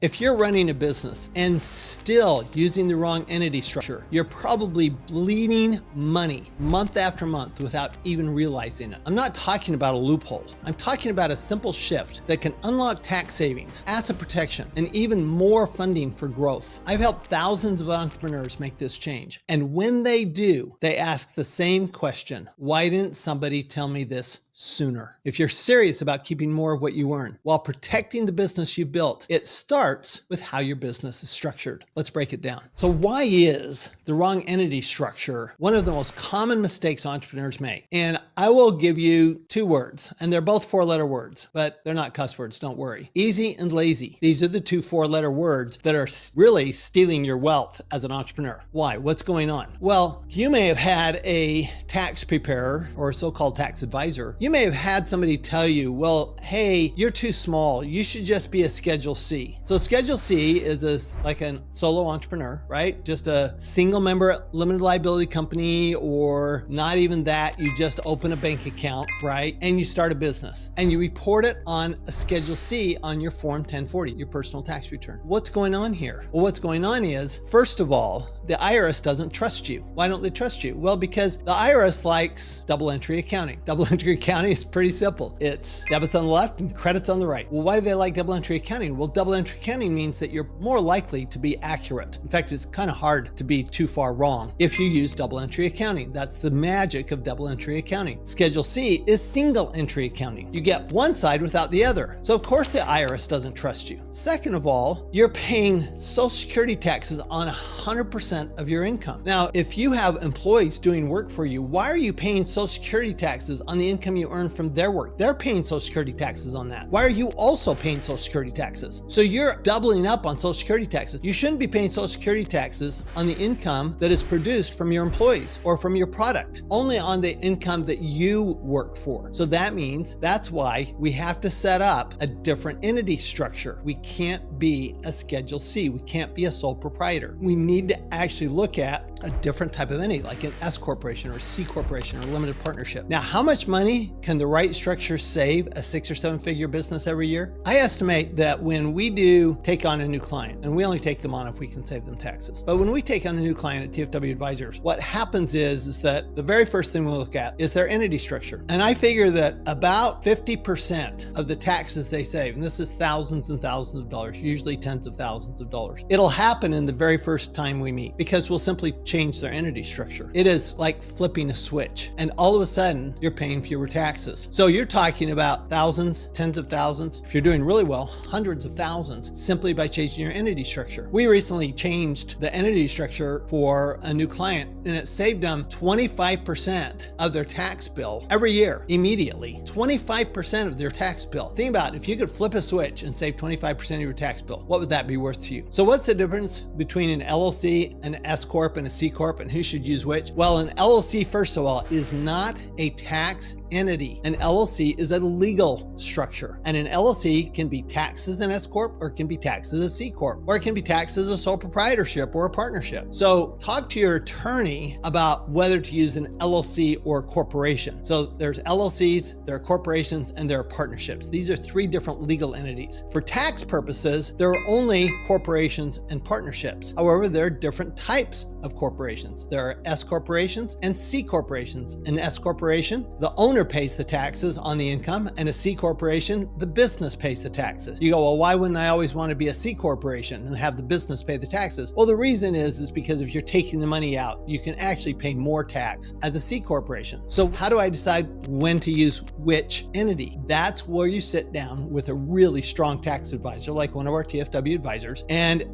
If you're running a business and still using the wrong entity structure, you're probably bleeding money month after month without even realizing it. I'm not talking about a loophole. I'm talking about a simple shift that can unlock tax savings, asset protection, and even more funding for growth. I've helped thousands of entrepreneurs make this change. And when they do, they ask the same question: why didn't somebody tell me this sooner? If you're serious about keeping more of what you earn while protecting the business you built, it starts with how your business is structured. Let's break it down. So why is the wrong entity structure one of the most common mistakes entrepreneurs make? And I will give you two words, and they're both four-letter words, but they're not cuss words, don't worry. Easy and lazy. These are the two four-letter words that are really stealing your wealth as an entrepreneur. Why? What's going on? Well, you may have had a tax preparer or a so-called tax advisor. You may have had somebody tell you, well, hey, you're too small. You should just be a Schedule C. So Schedule C is like a solo entrepreneur, right? Just a single member limited liability company, or not even that. You just open a bank account, right? And you start a business and you report it on a Schedule C on your Form 1040, your personal tax return. What's going on here? Well, what's going on is, first of all, the IRS doesn't trust you. Why don't they trust you? Well, because the IRS likes double entry accounting. Double entry accounting is pretty simple. It's debits on the left and credits on the right. Well, why do they like double entry accounting? Well, double entry accounting means that you're more likely to be accurate. In fact, it's kind of hard to be too far wrong if you use double entry accounting. That's the magic of double entry accounting. Schedule C is single entry accounting. You get one side without the other. So of course the IRS doesn't trust you. Second of all, you're paying Social Security taxes on 100% of your income. Now, if you have employees doing work for you, why are you paying Social Security taxes on the income you earn from their work? They're paying Social Security taxes on that. Why are you also paying Social Security taxes? So you're doubling up on Social Security taxes. You shouldn't be paying Social Security taxes on the income that is produced from your employees or from your product, only on the income that you work for. So that means that's why we have to set up a different entity structure. We can't be a Schedule C. We can't be a sole proprietor. We need to actually look at a different type of entity, like an S corporation or C corporation or a limited partnership. Now, how much money can the right structure save a 6 or 7 figure business every year? I estimate that when we do take on a new client, and we only take them on if we can save them taxes, but when we take on a new client at TFW Advisors, what happens is that the very first thing we'll look at is their entity structure. And I figure that about 50% of the taxes they save, and this is thousands and thousands of dollars, usually tens of thousands of dollars, it'll happen in the very first time we meet, because we'll simply change their entity structure. It is like flipping a switch, and all of a sudden you're paying fewer taxes. So you're talking about thousands, tens of thousands, if you're doing really well, hundreds of thousands, simply by changing your entity structure. We recently changed the entity structure for a new client, and it saved them 25% of their tax bill every year, immediately. 25% of their tax bill. Think about it, if you could flip a switch and save 25% of your tax bill, what would that be worth to you? So what's the difference between an LLC, an S Corp, and a C Corp, and who should use which? Well, an LLC, first of all, is not a tax entity. An LLC is a legal structure, and an LLC can be taxed as an S Corp, or it can be taxed as a C Corp, or it can be taxed as a sole proprietorship or a partnership. So talk to your attorney about whether to use an LLC or a corporation. So there's LLCs, there are corporations, and there are partnerships. These are three different legal entities. For tax purposes, there are only corporations and partnerships. However, there are different types of corporations. There are S corporations and C corporations. An S corporation, the owner pays the taxes on the income, and a C corporation, the business pays the taxes. You go, well, why wouldn't I always want to be a C corporation and have the business pay the taxes? Well, the reason is because if you're taking the money out, you can actually pay more tax as a C corporation. So how do I decide when to use which entity? That's where you sit down with a really strong tax advisor, like one of our TFW advisors,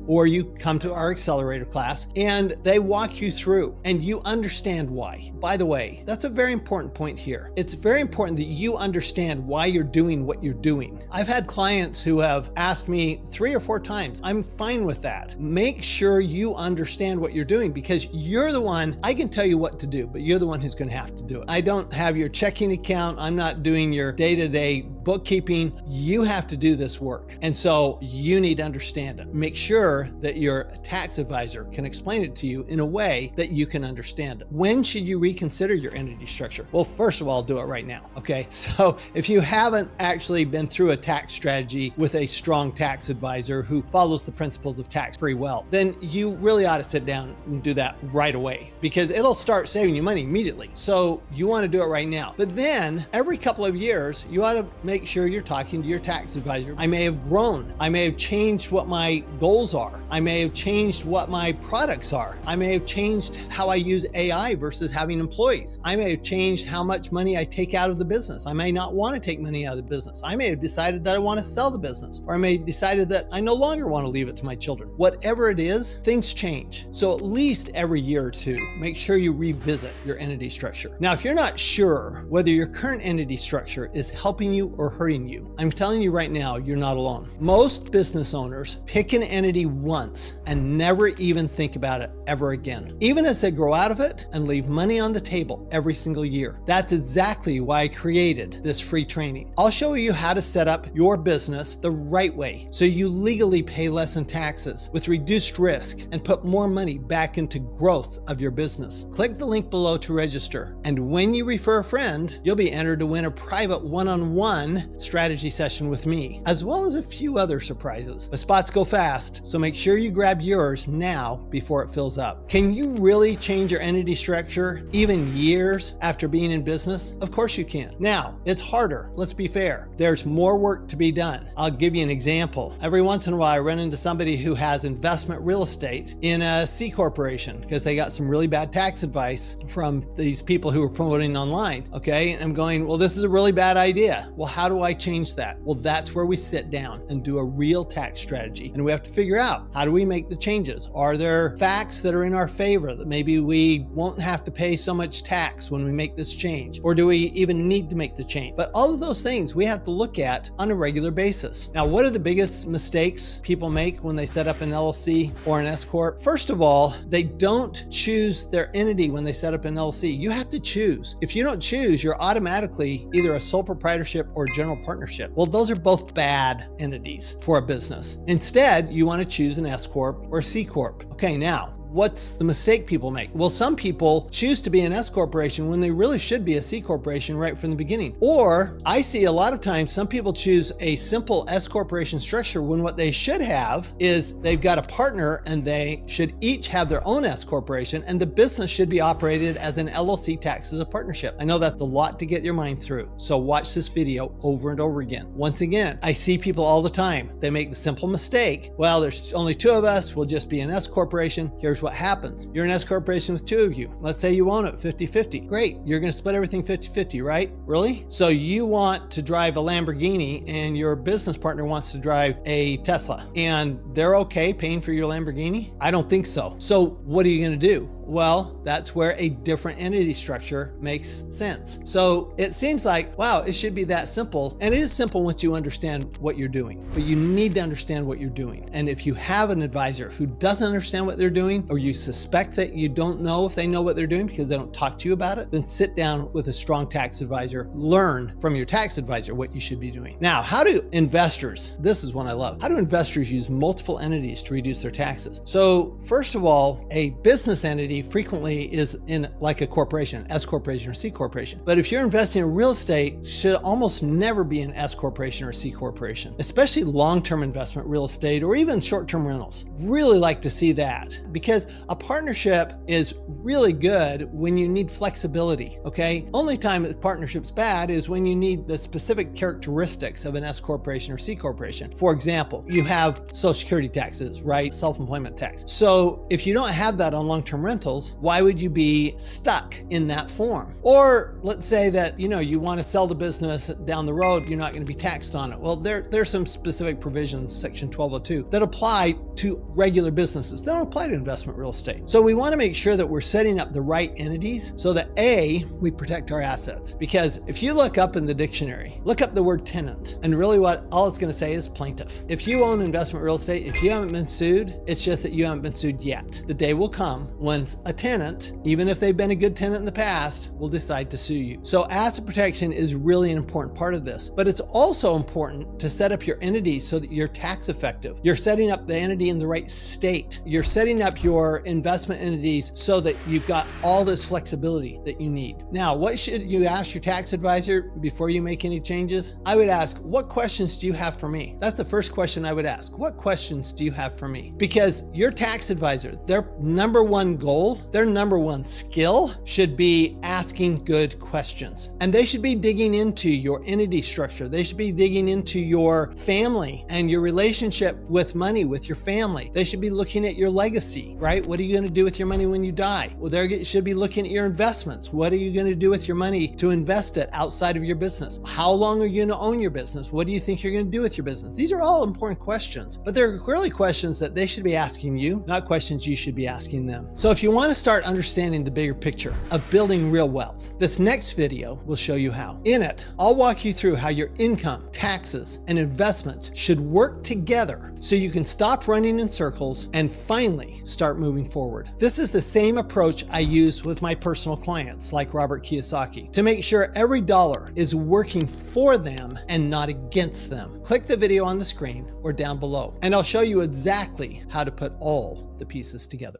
or you come to our accelerator class and they walk you through and you understand why. By the way, that's a very important point here. It's very important that you understand why you're doing what you're doing. I've had clients who have asked me 3 or 4 times. I'm fine with that. Make sure you understand what you're doing, because you're the one, I can tell you what to do, but you're the one who's going to have to do it. I don't have your checking account. I'm not doing your day-to-day bookkeeping, you have to do this work. And so you need to understand it. Make sure that your tax advisor can explain it to you in a way that you can understand it. When should you reconsider your entity structure? Well, first of all, do it right now. Okay. So if you haven't actually been through a tax strategy with a strong tax advisor who follows the principles of tax pretty well, then you really ought to sit down and do that right away, because it'll start saving you money immediately. So you want to do it right now. But then every couple of years, you ought to make sure you're talking to your tax advisor. I may have grown. I may have changed what my goals are. I may have changed what my products are. I may have changed how I use AI versus having employees. I may have changed how much money I take out of the business. I may not want to take money out of the business. I may have decided that I want to sell the business, or I may have decided that I no longer want to leave it to my children. Whatever it is, things change. So at least every year or two, make sure you revisit your entity structure. Now, if you're not sure whether your current entity structure is helping you or hurting you, I'm telling you right now, you're not alone. Most business owners pick an entity once and never even think about it ever again, even as they grow out of it and leave money on the table every single year. That's exactly why I created this free training. I'll show you how to set up your business the right way so you legally pay less in taxes with reduced risk and put more money back into growth of your business. Click the link below to register, and when you refer a friend, you'll be entered to win a private one-on-one strategy session with me, as well as a few other surprises. The spots go fast, so make sure you grab yours now before it fills up. Can you really change your entity structure even years after being in business? Of course you can. Now, it's harder. Let's be fair. There's more work to be done. I'll give you an example. Every once in a while, I run into somebody who has investment real estate in a C corporation because they got some really bad tax advice from these people who are promoting online. Okay. And I'm going, well, this is a really bad idea. Well, how do I change that? Well, that's where we sit down and do a real tax strategy. And we have to figure out, how do we make the changes? Are there facts that are in our favor that maybe we won't have to pay so much tax when we make this change? Or do we even need to make the change? But all of those things we have to look at on a regular basis. Now, what are the biggest mistakes people make when they set up an LLC or an S Corp? First of all, they don't choose their entity when they set up an LLC. You have to choose. If you don't choose, you're automatically either a sole proprietorship or a general partnership. Well, those are both bad entities for a business. Instead, you want to choose an S Corp or a C Corp. Okay, now, what's the mistake people make? Well, some people choose to be an S corporation when they really should be a C corporation right from the beginning. Or I see a lot of times some people choose a simple S corporation structure when what they should have is they've got a partner and they should each have their own S corporation, and the business should be operated as an LLC taxed as a partnership. I know that's a lot to get your mind through, so watch this video over and over again. Once again, I see people all the time. They make the simple mistake. Well, there's only two of us. We'll just be an S corporation. Here's what happens. You're an S corporation with two of you. Let's say you own it 50-50. Great. You're going to split everything 50-50, right? Really? So you want to drive a Lamborghini and your business partner wants to drive a Tesla, and they're okay paying for your Lamborghini? I don't think so. So what are you going to do? Well, that's where a different entity structure makes sense. So it seems like, wow, it should be that simple. And it is simple once you understand what you're doing, but you need to understand what you're doing. And if you have an advisor who doesn't understand what they're doing, or you suspect that you don't know if they know what they're doing because they don't talk to you about it, then sit down with a strong tax advisor, learn from your tax advisor what you should be doing. Now, how do investors, this is one I love, how do investors use multiple entities to reduce their taxes? So first of all, a business entity frequently is in like a corporation, S corporation or C corporation. But if you're investing in real estate, it should almost never be an S corporation or C corporation, especially long-term investment real estate or even short-term rentals. Really like to see that, because a partnership is really good when you need flexibility, okay? Only time a partnership's bad is when you need the specific characteristics of an S corporation or C corporation. For example, you have Social Security taxes, right? Self-employment tax. So if you don't have that on long-term rentals, why would you be stuck in that form? Or let's say that, you want to sell the business down the road, you're not going to be taxed on it. Well, there's some specific provisions, Section 1202, that apply to regular businesses. They don't apply to investment investment real estate. So we want to make sure that we're setting up the right entities so that A, we protect our assets. Because if you look up in the dictionary, look up the word tenant, and really what all it's going to say is plaintiff. If you own investment real estate, if you haven't been sued, it's just that you haven't been sued yet. The day will come when a tenant, even if they've been a good tenant in the past, will decide to sue you. So asset protection is really an important part of this, but it's also important to set up your entities so that you're tax effective. You're setting up the entity in the right state. You're setting up your investment entities so that you've got all this flexibility that you need. Now, what should you ask your tax advisor before you make any changes? I would ask, what questions do you have for me? That's the first question I would ask. What questions do you have for me? Because your tax advisor, their number one goal, their number one skill should be asking good questions. And they should be digging into your entity structure. They should be digging into your family and your relationship with money with your family. They should be looking at your legacy, right? What are you going to do with your money when you die? Well, they should be looking at your investments. What are you going to do with your money to invest it outside of your business? How long are you going to own your business? What do you think you're going to do with your business? These are all important questions, but they're really questions that they should be asking you, not questions you should be asking them. So if you want to start understanding the bigger picture of building real wealth, this next video will show you how. In it, I'll walk you through how your income, taxes, and investments should work together so you can stop running in circles and finally start moving forward. This is the same approach I use with my personal clients like Robert Kiyosaki to make sure every dollar is working for them and not against them. Click the video on the screen or down below, and I'll show you exactly how to put all the pieces together.